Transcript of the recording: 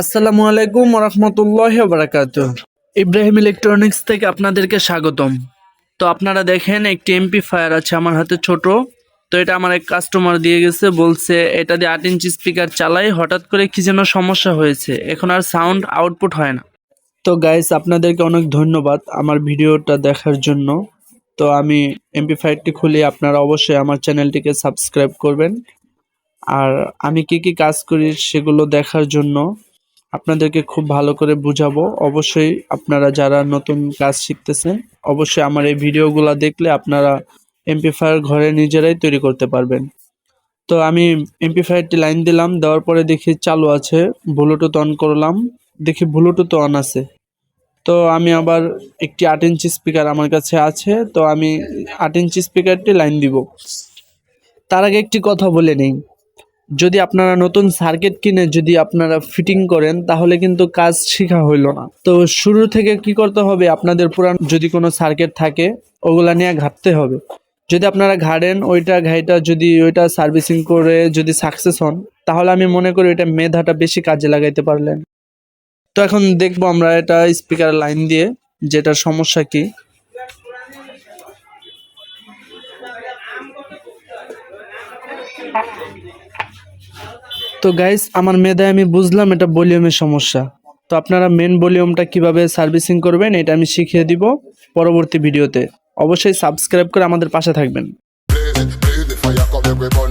আসসালামু আলাইকুম ওরহমতুল্লাহি ওয়া বারাকাতুহু। ইব্রাহিম ইলেকট্রনিক্স থেকে আপনাদেরকে স্বাগতম। তো আপনারা দেখেন একটি এমপ্লিফায়ার আছে আমার হাতে ছোট। তো এটা আমার এক কাস্টমার দিয়ে গেছে, বলছে এটা দিয়ে 8 ইঞ্চি স্পিকার চালাই, হঠাৎ করে কি যেন সমস্যা হয়েছে, এখন আর সাউন্ড আউটপুট হয় না। তো গাইস, আপনাদেরকে অনেক ধন্যবাদ আমার ভিডিওটা দেখার জন্য। তো আমি এমপ্লিফায়ারটি খুলে আপনারা অবশ্যই আমার চ্যানেলটিকে সাবস্ক্রাইব করবেন। আর আমি কি কি কাজ করি সেগুলো দেখার জন্য আপনাদেরকে খুব ভালো করে বুঝাবো। অবশ্যই আপনারা যারা নতুন কাজ শিখতেছেন, অবশ্যই আমার এই ভিডিওগুলো দেখলে আপনারা এমপ্লিফায়ার ঘরে নিজেরাই তৈরি করতে পারবেন। তো আমি এমপ্লিফায়ারটি লাইন দিলাম, দেওয়ার পরে দেখি চালু আছে। ব্লুটুথ অন করলাম, দেখি ব্লুটুথ অন আছে। তো আমি আবার একটি 8 ইঞ্চি স্পিকার আমার কাছে আছে, তো আমি 8 ইঞ্চি স্পিকারটি লাইন দিব। তার আগে একটি কথা বলে নেই, যদি আপনারা নতুন সার্কিট কিনে যদি আপনারা ফিটিং করেন তাহলে কিন্তু কাজ শেখা হইল না। তো শুরু থেকে কি করতে হবে, আপনাদের পুরান যদি কোনো সার্কিট থাকে ওগুলা নিয়ে ঘাঁটতে হবে। যদি আপনারা ঘাড়েন ওইটা যদি ওইটা সার্ভিসিং করে যদি সাকসেস হন, তাহলে আমি মনে করি এটা মেধাটা বেশি কাজে লাগাইতে পারলেন। তো এখন দেখবো আমরা এটা স্পিকার লাইন দিয়ে যেটার সমস্যা কি। তো গাইস, আমার মেধায় আমি বুঝলাম এটা ভলিউমের সমস্যা। তো আপনারা মেন ভলিউমটা কিভাবে সার্ভিসিং করবেন এটা আমি শিখিয়ে দিব পরবর্তী ভিডিওতে। অবশ্যই সাবস্ক্রাইব করে আমাদের পাশে থাকবেন। Blaze it, fire, come every bun